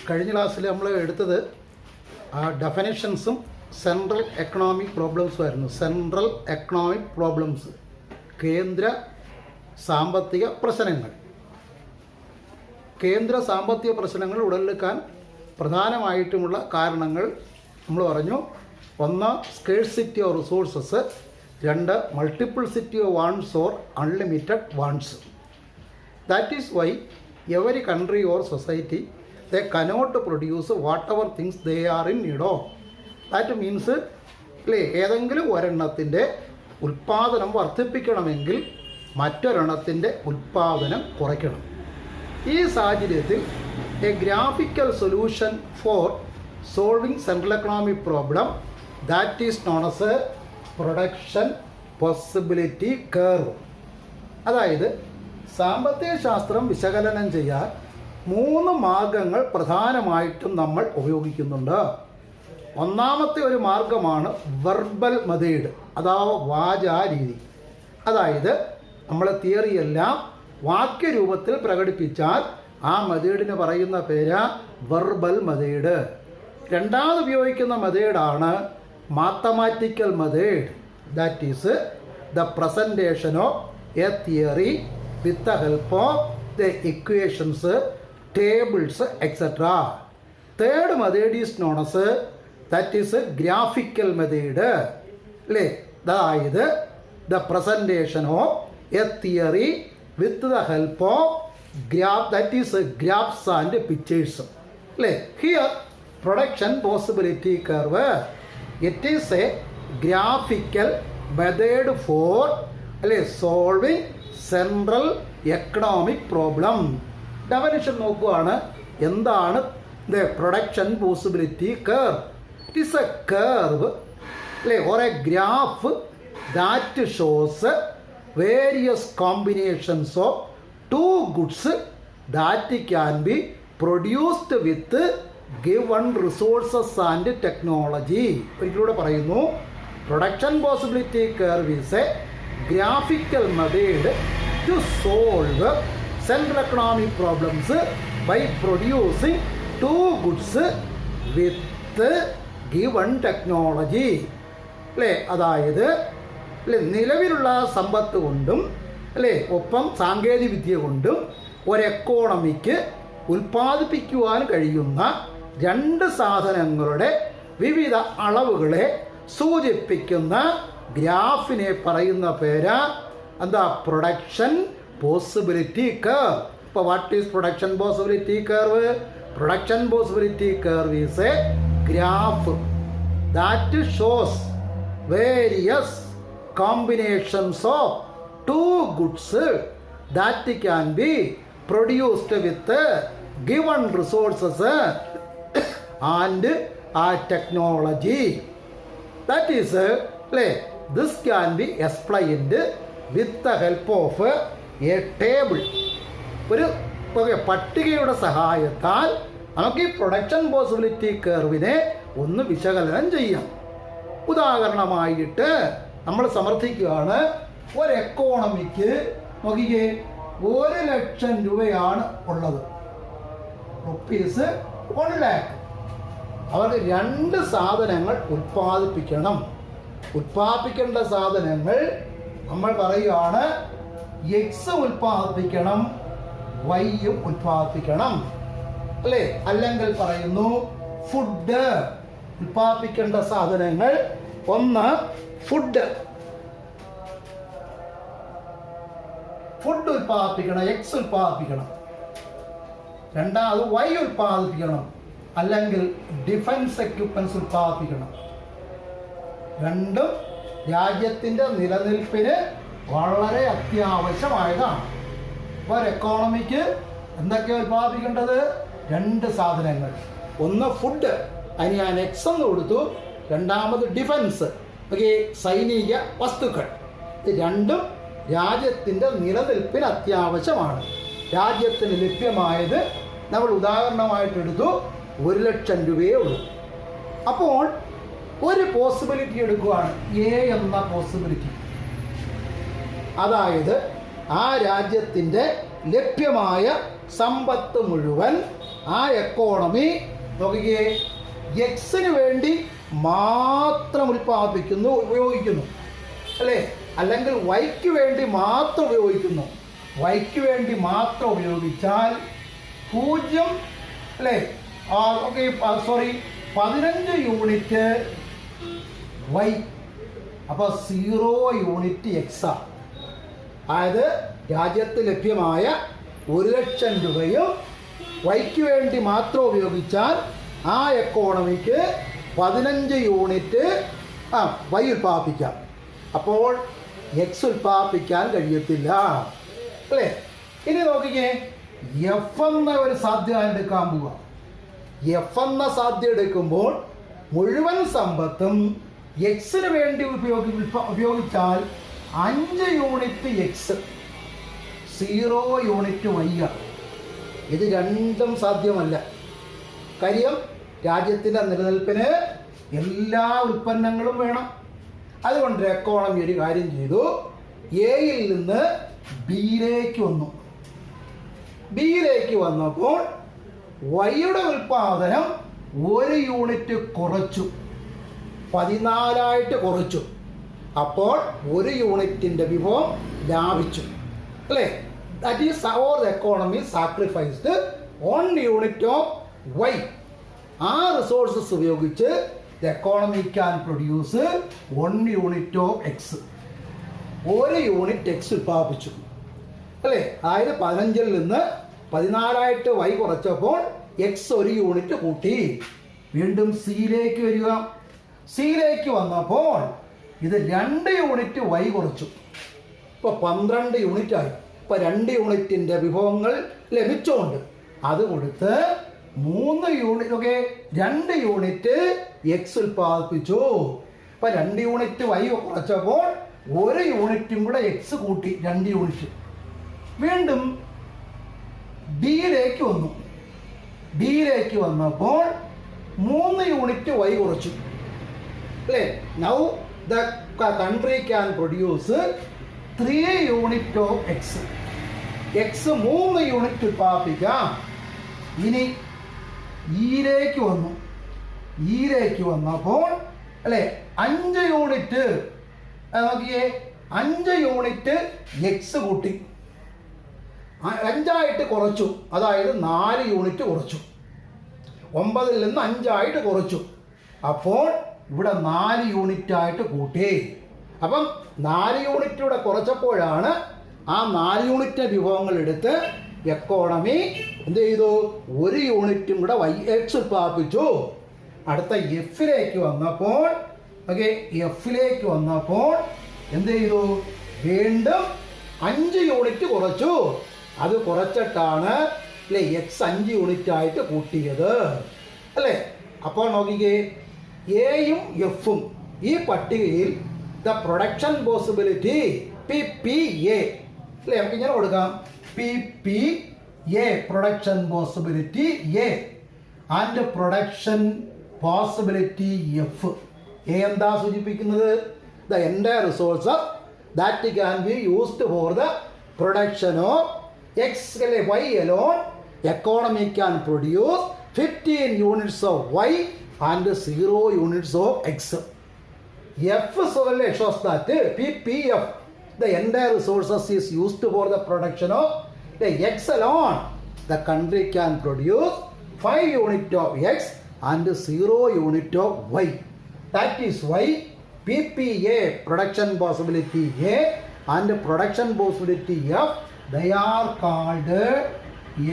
കഴിഞ്ഞ ക്ലാസ്സിൽ നമ്മൾ എടുത്തത് ഡെഫിനിഷൻസും സെൻട്രൽ എക്കണോമിക് പ്രോബ്ലംസും ആയിരുന്നു. സെൻട്രൽ എക്കണോമിക് പ്രോബ്ലംസ്, കേന്ദ്ര സാമ്പത്തിക പ്രശ്നങ്ങൾ. കേന്ദ്ര സാമ്പത്തിക പ്രശ്നങ്ങൾ ഉടലെടുക്കാൻ പ്രധാനമായിട്ടുമുള്ള കാരണങ്ങൾ നമ്മൾ പറഞ്ഞു. ഒന്ന്, സ്കേഴ്സിറ്റി ഓഫ് റിസോഴ്സസ്. രണ്ട്, multiplicity of wants or unlimited wants. That is why every country or society they cannot produce whatever things they are in need of. That means ഏതെങ്കിലും ഒരെണ്ണത്തിൻ്റെ ഉൽപ്പാദനം വർദ്ധിപ്പിക്കണമെങ്കിൽ മറ്റൊരെണ്ണത്തിൻ്റെ ഉൽപ്പാദനം കുറയ്ക്കണം. ഈ സാഹചര്യത്തിൽ A graphical solution for solving central economic problem that is known as A production possibility curve. അതായത് സാമ്പത്തിക ശാസ്ത്രം വിശകലനം ചെയ്യാൻ 3 മാർഗങ്ങൾ പ്രധാനമായിട്ടും നമ്മൾ ഉപയോഗിക്കുന്നുണ്ട്. ഒന്നാമത്തെ ഒരു മാർഗമാണ് വെർബൽ മെത്തേഡ്, അഥവാ വാചാരീതി. അതായത് നമ്മളെ തിയറിയെല്ലാം വാക്യരൂപത്തിൽ പ്രകടിപ്പിച്ചാൽ ആ മെത്തേഡിന് പറയുന്ന പേര് വെർബൽ മെത്തേഡ്. രണ്ടാമത് ഉപയോഗിക്കുന്ന മെത്തേഡാണ് mathematical method. That is the presentation of A theory with the help of the equations, tables, etc. Third method is known as that is a graphical method. അതായത് the presentation of a theory with the help of graph, that is graphs and pictures. Here production possibility curve, it is a graphical method for solving central economic problem. Definition നോക്കുകയാണ്. എന്താണ് the production possibility curve? It is a curve or a graph that shows various combinations of 2 goods that can be produced with given resources and technology. ഒരിക്കലൂടെ പറയുന്നു, production possibility curve is a graphical method to solve central economic problems by producing 2 goods with given technology. അതായത് നിലവിലുള്ള സമ്പത്ത് കൊണ്ടും ഒപ്പം സാങ്കേതിക വിദ്യ കൊണ്ടും ഒരു economic ഉൽപ്പാദിപ്പിക്കുവാൻ കഴിയുന്ന 2 സാധനങ്ങളുടെ വിവിധ അളവുകളെ സൂചിപ്പിക്കുന്ന ഗ്രാഫിനെ പറയുന്ന പേര് എന്താ? Production possibility curve. So what is production possibility curve? Production possibility curve is a graph that shows various combinations of 2 goods that can be produced with given resources and technology. That is this can be explained with the help of a table. ഒരു പട്ടികയുടെ സഹായത്താൽ നമുക്ക് ഈ production possibility കർവിനെ ഒന്ന് വിശകലനം ചെയ്യാം. ഉദാഹരണമായിട്ട് നമ്മൾ സമർത്ഥിക്കുകയാണ്, ഒരു എക്കോണമിക്ക് നോക്കിക്കേ 1,00,000 രൂപയാണ് ഉള്ളത്, റുപ്പീസ് 1,00,000. അവർക്ക് 2 സാധനങ്ങൾ ഉൽപ്പാദിപ്പിക്കണം. ഉൽപ്പാദിപ്പിക്കേണ്ട സാധനങ്ങൾ നമ്മൾ പറയുകയാണ്, എക്സ് ഉൽപ്പാദിപ്പിക്കണം, വൈയും ഉൽപ്പാദിപ്പിക്കണം. അല്ലെങ്കിൽ പറയുന്നു ഫുഡ്. ഉൽപ്പാദിപ്പിക്കേണ്ട സാധനങ്ങൾ, ഒന്ന് ഫുഡ് ഉൽപ്പാദിപ്പിക്കണം, എക്സ് ഉൽപ്പാദിപ്പിക്കണം. രണ്ടാമത് വൈ ഉൽപ്പാദിപ്പിക്കണം, അല്ലെങ്കിൽ ഡിഫൻസ് എക്യുപ്മെന്റ്സ് ഉൽപ്പാദിപ്പിക്കണം. രണ്ടും രാജ്യത്തിൻ്റെ നിലനിൽപ്പിന് വളരെ അത്യാവശ്യമായതാണ്. ഒരു എക്കോണമിക്ക് എന്തൊക്കെയാണ് ഉൽപ്പാദിപ്പിക്കേണ്ടത്? 2 സാധനങ്ങൾ. ഒന്ന് ഫുഡ്, അതിന് ഞാൻ എക്സ് എന്ന് കൊടുത്തു. രണ്ടാമത് ഡിഫൻസ്, സൈനിക വസ്തുക്കൾ. ഇത് 2ഉം രാജ്യത്തിൻ്റെ നിലനിൽപ്പിന് അത്യാവശ്യമാണ്. രാജ്യത്തിന് ലഭ്യമായത് നമ്മൾ ഉദാഹരണമായിട്ടെടുത്തു 1,00,000 രൂപയേ ഉള്ളൂ. അപ്പോൾ ഒരു പോസിബിലിറ്റി എടുക്കുകയാണ്, എ എന്ന പോസിബിലിറ്റി. അതായത് ആ രാജ്യത്തിൻ്റെ ലഭ്യമായ സമ്പത്ത് മുഴുവൻ ആ എക്കോണമി നോക്കിക്കേ എക്സിന് വേണ്ടി മാത്രം ഉപയോഗിക്കുന്നു അല്ലേ, അല്ലെങ്കിൽ വൈക്ക് വേണ്ടി മാത്രം ഉപയോഗിക്കുന്നു. വൈക്ക് വേണ്ടി മാത്രം ഉപയോഗിച്ചാൽ 0 അല്ലേ, ഓക്കെ സോറി 15 യൂണിറ്റ് വൈ, അപ്പോൾ 0 യൂണിറ്റ് എക്സാ. അതായത് രാജ്യത്ത് ലഭ്യമായ 1,00,000 രൂപയും വൈക്ക് വേണ്ടി മാത്രം ഉപയോഗിച്ചാൽ ആ എക്കോണമിക്ക് 15 യൂണിറ്റ് വൈ ഉൽപ്പാദിപ്പിക്കാം. അപ്പോൾ എക്സ് ഉൽപ്പാദിപ്പിക്കാൻ കഴിയത്തില്ല അല്ലേ. ഇനി നോക്കിക്കേ, എഫ് എന്ന ഒരു സാധ്യത എടുക്കാൻ പോവുക. എഫ് എന്ന സാധ്യത എടുക്കുമ്പോൾ മുഴുവൻ സമ്പത്തും എക്സിന് വേണ്ടി ഉപയോഗിച്ചാൽ 5 യൂണിറ്റ് എക്സ്, 0 യൂണിറ്റ് വൈ. ഇത് രണ്ടും സാധ്യമല്ല. കാര്യം രാജ്യത്തിൻ്റെ നിലനിൽപ്പിന് എല്ലാ ഉൽപ്പന്നങ്ങളും വേണം. അതുകൊണ്ട് എക്കോണമി ഒരു കാര്യം ചെയ്തു, എയിൽ നിന്ന് ബിയിലേക്ക് വന്നു. ബിയിലേക്ക് വന്നപ്പോൾ വൈയുടെ ഉൽപ്പാദനം 1 യൂണിറ്റ് കുറച്ചു, 14 കുറച്ചു. അപ്പോൾ 1 യൂണിറ്റിൻ്റെ വിഭവം ലാഭിച്ചു അല്ലേ. That is our economy sacrificed 1 unit of Y. ആ റിസോഴ്സസ് ഉപയോഗിച്ച് economy can produce 1 unit of X. 1 unit X ഉൽപ്പാദിപ്പിച്ചു അല്ലേ. അതായത് 15 നിന്ന് 14 വൈ കുറച്ചപ്പോൾ എക്സ് 1 യൂണിറ്റ് കൂട്ടി. വീണ്ടും സിയിലേക്ക് വരിക. സിയിലേക്ക് വന്നപ്പോൾ ഇത് 2 യൂണിറ്റ് വൈ കുറച്ചു, ഇപ്പോൾ 12 യൂണിറ്റ് ആയി. ഇപ്പോൾ 2 യൂണിറ്റിൻ്റെ വിഭവങ്ങൾ ലഭിച്ചുകൊണ്ട് അത് കൊടുത്ത് 3 യൂണിറ്റ്, ഓക്കെ 2 യൂണിറ്റ് എക്സ് ഉൽപ്പാദിപ്പിച്ചു. ഇപ്പം 2 യൂണിറ്റ് വൈ കുറച്ചപ്പോൾ 1 യൂണിറ്റും കൂടെ എക്സ് കൂട്ടി, 2 യൂണിറ്റ്. വീണ്ടും ഡിയിലേക്ക് വന്നു. ഡിയിലേക്ക് വന്നപ്പോൾ 3 യൂണിറ്റ് വൈ കുറച്ചു അല്ലേ. Now the country can produce 3 unit of X. X 3 unit ഉൽപ്പാദിപ്പിക്കാം. ഇനി ഇയിലേക്ക് വന്നു. ഇയിലേക്ക് വന്നപ്പോൾ അല്ലേ 5 യൂണിറ്റ്, നോക്കിയേ 5 യൂണിറ്റ് എക്സ് കൂട്ടി, 5 കുറച്ചു. അതായത് 4 യൂണിറ്റ് കുറച്ചു. 9 നിന്ന് 5 കുറച്ചു. അപ്പോൾ ഇവിടെ 4 യൂണിറ്റ് ആയിട്ട് കൂട്ടി. അപ്പം 4 യൂണിറ്റ് ഇവിടെ കുറച്ചപ്പോഴാണ് ആ 4 യൂണിറ്റ് വിഭവങ്ങൾ എടുത്ത് എക്കോണമി എന്ത് ചെയ്തു, 1 യൂണിറ്റും കൂടെ വൈ എക്സ് ഉൽപ്പാദിപ്പിച്ചു. അടുത്ത എഫിലേക്ക് വന്നപ്പോൾ, ഓക്കെ എഫിലേക്ക് വന്നപ്പോൾ എന്ത് ചെയ്തു, വീണ്ടും 5 യൂണിറ്റ് കുറച്ചു. അത് കുറച്ചിട്ടാണ് അല്ലേ എക്സ് 5 യൂണിറ്റ് ആയിട്ട് കൂട്ടിയത് അല്ലേ. അപ്പോൾ നോക്കിക്കേ, എയും എഫും ഈ പട്ടികയിൽ ദ പ്രൊഡക്ഷൻ പോസിബിലിറ്റി PPA അല്ലേ, നമുക്ക് ഇങ്ങനെ കൊടുക്കാം PPA production possibility A and production possibility F. A എന്താ സൂചിപ്പിക്കുന്നത്, the entire resource that can be used for the production of X അല്ലെ Y alone. Economy can produce 15 units of Y and 0 units of x. F solely shows that PPF, the entire resources is used for the production of the x alone. The country can produce 5 unit of x and 0 unit of y. That is why PPA production possibility A and production possibility F, they are called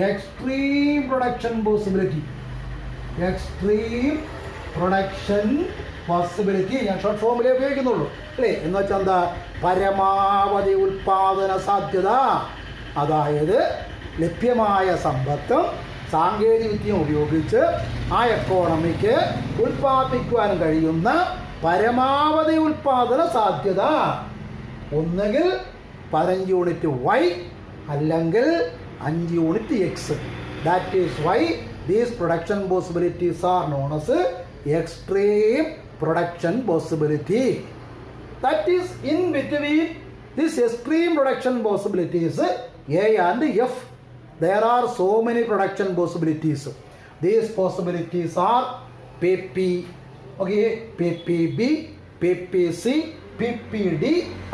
extreme production possibility. Extreme production possibility ഞാൻ short ഫോമിലേ ഉപയോഗിക്കുന്നുള്ളൂ അല്ലേ. എന്ന് വെച്ചാൽ എന്താ, പരമാവധി ഉൽപാദന സാധ്യത. അതായത് ലഭ്യമായ സമ്പത്തും സാങ്കേതികവിദ്യയും ഉപയോഗിച്ച് ആ എക്കോണമിക്ക് ഉൽപ്പാദിപ്പിക്കുവാൻ കഴിയുന്ന പരമാവധി ഉൽപാദന സാധ്യത. ഒന്നുകിൽ 15 യൂണിറ്റ് വൈ അല്ലെങ്കിൽ 5 unit X. That is Y these production possibilities are known as extreme production possibility. That is in between these extreme production possibilities A and F. there are so many production possibilities. These possibilities are PP, okay, PPB, PPC, PPD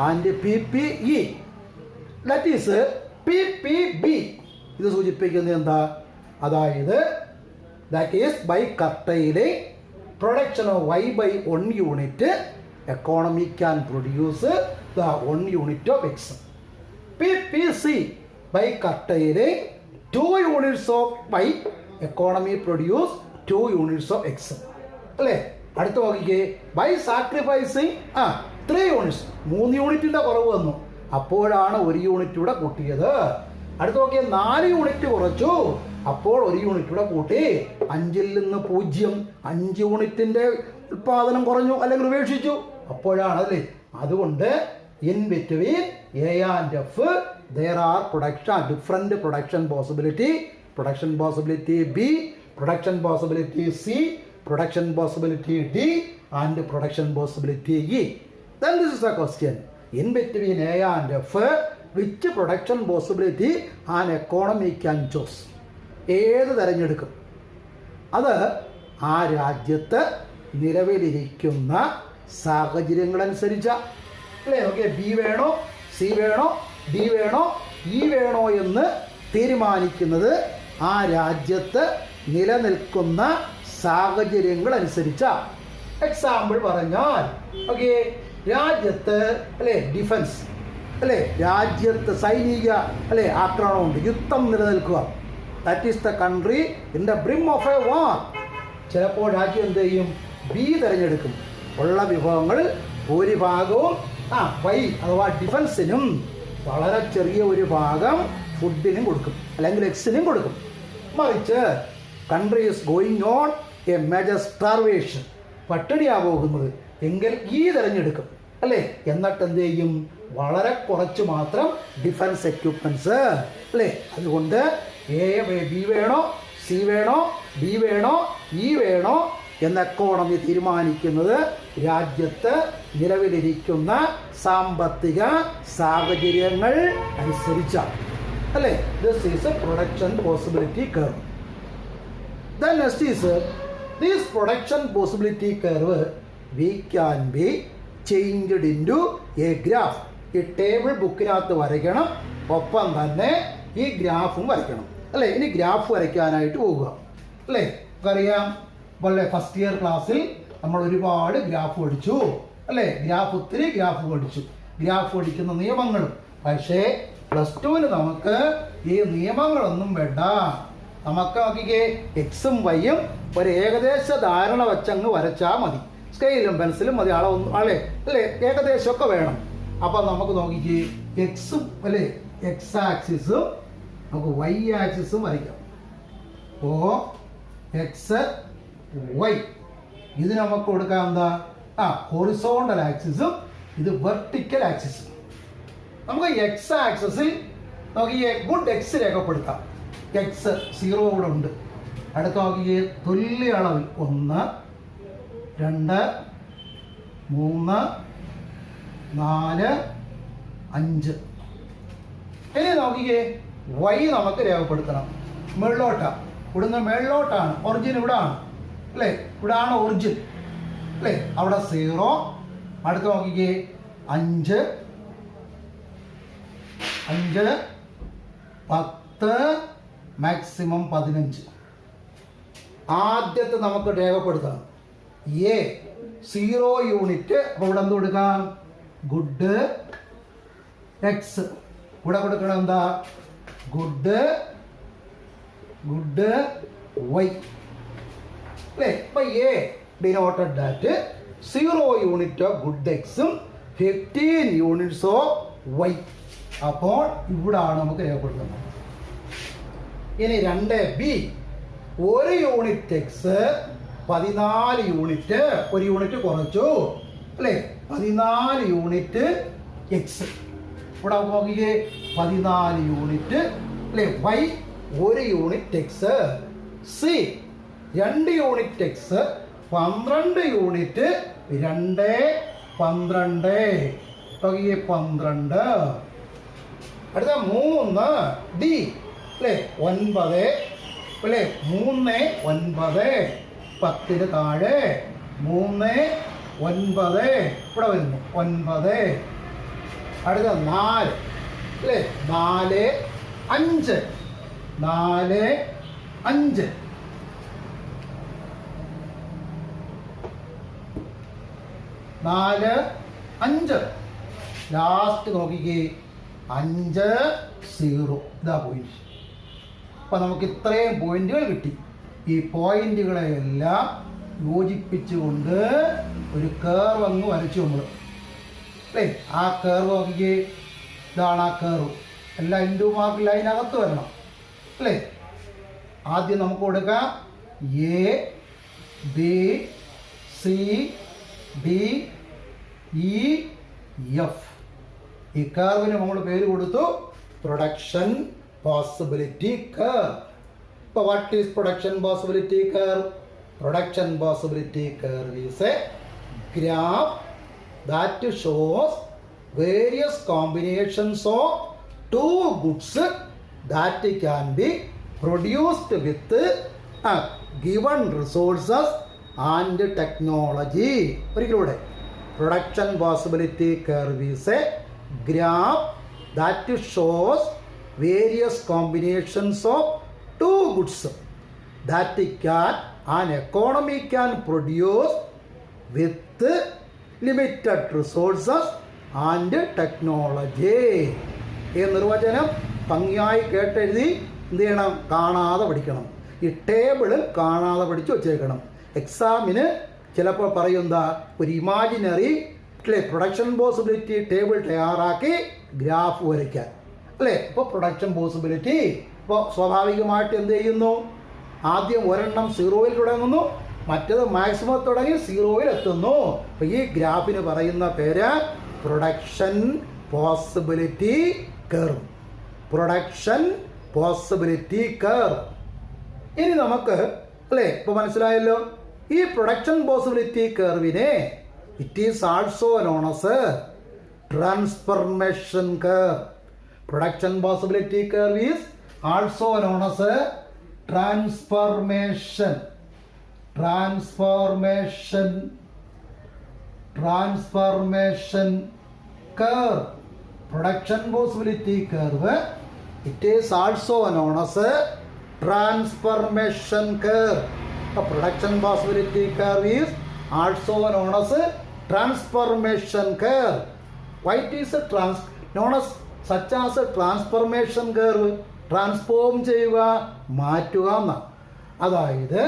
and PPE. That is PPB. ഇത് സൂചിപ്പിക്കുന്നത് എന്താ? അതായത് that is by curtailing production of Y by 1 unit, economy can produce the 1 unit of X. PPC, by curtailing 2 units of Y, economy produce 2 units of X. അല്ലേ? അടുത്ത നോക്കിക്കേ, by sacrificing 3 units, 3 യൂണിറ്റിൻ്റെ കുറവ് വന്നു, അപ്പോഴാണ് 1 യൂണിറ്റ് കൂടെ കൂട്ടിയത്. അടുത്ത നോക്കിയ 4 യൂണിറ്റ് കുറച്ചു, അപ്പോൾ 1 യൂണിറ്റ് കൂടെ കൂട്ടി. 5ൽ നിന്ന് 0, 5 യൂണിറ്റിൻ്റെ ഉൽപാദനം കുറഞ്ഞു അല്ലെങ്കിൽ ഉപേക്ഷിച്ചു, അപ്പോഴാണ് അല്ലേ. അതുകൊണ്ട് in between A and F there are different production possibility. Production possibility B, production possibility C, production possibility D and production possibility E. Then this is a question. In between A and F, which production possibility an economy can choose? ഏത് തിരഞ്ഞെടുക്കും? അത് ആ രാജ്യത്ത് നിലവിലിരിക്കുന്ന സാഹചര്യങ്ങളനുസരിച്ച അല്ലേ. Okay, B വേണോ, C വേണോ, D വേണോ, E വേണോ എന്ന് തീരുമാനിക്കുന്നത് ആ രാജ്യത്ത് നിലനിൽക്കുന്ന സാഹചര്യങ്ങളനുസരിച്ച. എക്സാമ്പിൾ പറഞ്ഞാൽ ഓക്കെ, രാജ്യത്ത് അല്ലേ ഡിഫൻസ് അല്ലേ, രാജ്യത്ത് സൈനിക അല്ലേ ആക്രമണമുണ്ട്, യുദ്ധം നിലനിൽക്കുക. That is the country in the brim of a war. ചിലപ്പോൾ രാജ്യം എന്ത് ചെയ്യും? ബി തിരഞ്ഞെടുക്കും. ഉള്ള വിഭവങ്ങൾ ഭൂരിഭാഗവും വൈ അഥവാ ഡിഫൻസിനും വളരെ ചെറിയ ഒരു ഭാഗം ഫുഡിനും കൊടുക്കും അല്ലെങ്കിൽ എക്സിനും കൊടുക്കും. മറിച്ച് country is going on a major starvation, പട്ടിണിയാ പോകുന്നത് എങ്കിൽ ഈ തിരഞ്ഞെടുക്കും അല്ലേ. എന്നിട്ട് എന്ത് ചെയ്യും? വളരെ കുറച്ച് മാത്രം ഡിഫൻസ് എക്യുപ്മെൻറ്റ്സ് അല്ലേ. അതുകൊണ്ട് ബി വേണോ, സി വേണോ, ഡി വേണോ, ഇ വേണോ എന്ന എക്കോണമി തീരുമാനിക്കുന്നത് രാജ്യത്ത് നിലവിലിരിക്കുന്ന സാമ്പത്തിക സാഹചര്യങ്ങൾ അനുസരിച്ചാണ് അല്ലേ. This is a production possibility curve. Then next is this production possibility curve we can be changed in to a graph. ഈ ടേബിൾ ബുക്കിനകത്ത് വരയ്ക്കണം, ഒപ്പം തന്നെ ഈ ഗ്രാഫും വരയ്ക്കണം അല്ലേ. ഇനി ഗ്രാഫ് വരയ്ക്കാനായിട്ട് പോവുക അല്ലേ. നമുക്കറിയാം വളരെ ഫസ്റ്റ് ഇയർ ക്ലാസ്സിൽ നമ്മൾ ഒരുപാട് ഗ്രാഫ് പഠിച്ചു അല്ലേ. ഒത്തിരി ഗ്രാഫ് പഠിച്ചു, ഗ്രാഫ് പഠിക്കുന്ന നിയമങ്ങളും. പക്ഷേ +2 നമുക്ക് ഈ നിയമങ്ങളൊന്നും വേണ്ട. നമുക്ക് നോക്കിക്കേ, എക്സും വൈയും ഒരു ഏകദേശ ധാരണ വെച്ചങ്ങ് വരച്ചാൽ മതി. സ്കെയിലും പെൻസിലും മതി, അല്ലേ ഏകദേശമൊക്കെ വേണം. അപ്പം നമുക്ക് നോക്കിക്കേ, എക്സും അല്ലേ എക്സ് ആക്സിസും നമുക്ക് വൈ ആക്സിസും വരയ്ക്കാം. ഓ എക്സ് വൈ ഇത് നമുക്ക് കൊടുക്കാം എന്താ? ഹൊറിസോണ്ടൽ ആക്സിസും ഇത് വെർട്ടിക്കൽ ആക്സിസും. നമുക്ക് എക്സ് ആക്സിസിൽ നോക്കിയേ ഗുഡ് എക്സ് രേഖപ്പെടുത്താം. എക്സ് 0 ഇവിടെ ഉണ്ട്. അടുത്ത് നോക്കിയേ തുല്യ അളവിൽ 1, 2, 3, 4, 5. ഇനി നോക്കിയേ വൈ നമുക്ക് രേഖപ്പെടുത്തണം. മുകളിലോട്ടാണ്, ഇവിടുന്ന് മുകളിലോട്ടാണ്. ഒറിജിൻ ഇവിടെ ആണ് അല്ലേ, ഇവിടാണ് ഒറിജിൻ അല്ലേ. അവിടെ 0. അടുത്ത് നോക്കിക്കേ 5, 10, മാക്സിമം 15. ആദ്യത്തെ നമുക്ക് രേഖപ്പെടുത്തണം എ 0 യൂണിറ്റ്. അപ്പോൾ ഇവിടെ എന്ത് കൊടുക്കാം? Good X. ഇവിടെ കൊടുക്കണം എന്താ? ഗുഡ് വൈ അല്ലേ. അപ്പൊ A denoted that 0 unit of good എക്സും 15 യൂണിറ്റ്സ് ഓഫ് വൈ. അപ്പോൾ ഇവിടാണ് നമുക്ക് രേഖപ്പെടുത്തുന്നത്. ഇനി 2b 1 unit X 14 unit, 1 unit കുറച്ചു അല്ലേ. 14 യൂണിറ്റ് എക്സ്. ഇവിടെ നോക്കിക്കേ 14 യൂണിറ്റ് അല്ലേ. Y 1 unit X. C 2 unit X 12 unit 2, 12 12. അടുത്ത 3 ഡി അല്ലേ 9 അല്ലേ 3 9 10 താഴെ 3 9 ഇവിടെ വരുന്നു 9 അടുത്ത 4 അല്ലേ 4 5 4 5 4 5 ലാസ്റ്റ് നോക്കിക്കേ 5 0 ഇതാ പോയിന്റ്. അപ്പം നമുക്ക് ഇത്രയും പോയിന്റുകൾ കിട്ടി. ഈ പോയിന്റുകളെയെല്ലാം യോജിപ്പിച്ചുകൊണ്ട് ഒരു കേർവ് അങ്ങ് വരച്ചു നമ്മൾ അല്ലേ. ആ കേർവ് നോക്കിക്കേ, ഇതാണ് ആ കേർവ്. എല്ലാം ഇൻഡു മാർക്ക് ലൈനകത്ത് വരണം അല്ലേ. ആദ്യം നമുക്ക് കൊടുക്കാം A B C D E F. ഈ കർവിന് നമ്മൾ പേര് കൊടുത്തു പ്രൊഡക്ഷൻ പോസിബിലിറ്റി കർവ്. ഇപ്പോൾ what is production possibility curve? Production possibility curve is a graph that shows various combinations of two goods that can be produced with given resources and technology. ഒരിക്കലൂടെ production possibility curve is a graph that shows various combinations of two goods that an economy can produce with limited resources and technology. ഈ നിർവചനം ഭംഗിയായി കേട്ടെഴുതി എന്ത് ചെയ്യണം? കാണാതെ പഠിക്കണം. ഈ table കാണാതെ പഠിച്ചു വച്ചേക്കണം. എക്സാമിന് ചിലപ്പോൾ പറയുന്ന ഒരു ഇമാജിനറി പ്രൊഡക്ഷൻ പോസിബിലിറ്റി ടേബിൾ തയ്യാറാക്കി ഗ്രാഫ് വരയ്ക്കാൻ അല്ലേ. ഇപ്പോൾ പ്രൊഡക്ഷൻ പോസിബിലിറ്റി ഇപ്പോൾ സ്വാഭാവികമായിട്ട് എന്ത് ചെയ്യുന്നു? ആദ്യം ഒരെണ്ണം 0-ൽ തുടങ്ങുന്നു, മറ്റേത് മാക്സിമം തുടങ്ങി 0-ൽ എത്തുന്നു. അപ്പോൾ ഈ ഗ്രാഫിന് പറയുന്ന പേര് production possibility curve. Production possibility curve. ഇനി നമുക്ക് അല്ലേ ഇപ്പോൾ മനസ്സിലായല്ലോ. ഈ പ്രൊഡക്ഷൻ പോസിബിലിറ്റി കർവിനെ it is also known as a transformation curve. Production possibility curve is also known as a transformation curve. Production possibility curve, it is also known as a transformation curve. A production possibility curve is also known as a transformation curve. Why it is known as such as a transformation curve? Transform ചെയ്യുക, മാറ്റുക എന്നാണ്. അതായത്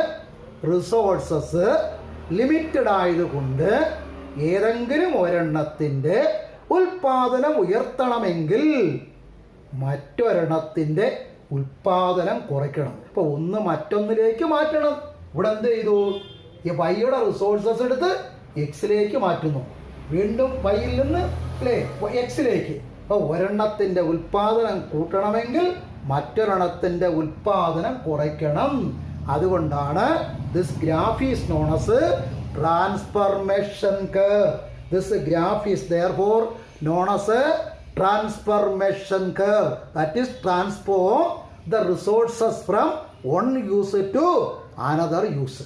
resources limited ആയതുകൊണ്ട് ഏതെങ്കിലും ഒരെണ്ണത്തിൻ്റെ ഉൽപാദനം ഉയർത്തണമെങ്കിൽ മറ്റൊരെണ്ണത്തിൻ്റെ ഉൽപാദനം കുറയ്ക്കണം. അപ്പോൾ ഒന്ന് മറ്റൊന്നിലേക്ക് മാറ്റണം. ഇവിടെ എന്ത് ചെയ്തു? ഈ വൈയുടെ റിസോഴ്സസ് എടുത്ത് എക്സിലേക്ക് മാറ്റുന്നു, വീണ്ടും വൈയിൽ നിന്ന് അല്ലേ എക്സിലേക്ക്. അപ്പോൾ ഒരെണ്ണത്തിൻ്റെ ഉൽപാദനം കൂട്ടണമെങ്കിൽ മറ്റൊരെണ്ണത്തിൻ്റെ ഉൽപാദനം കുറയ്ക്കണം. അതുകൊണ്ടാണ് this graph is known as transformation curve. This graph is therefore known as a transformation curve. That is transform the resources from one use to another use.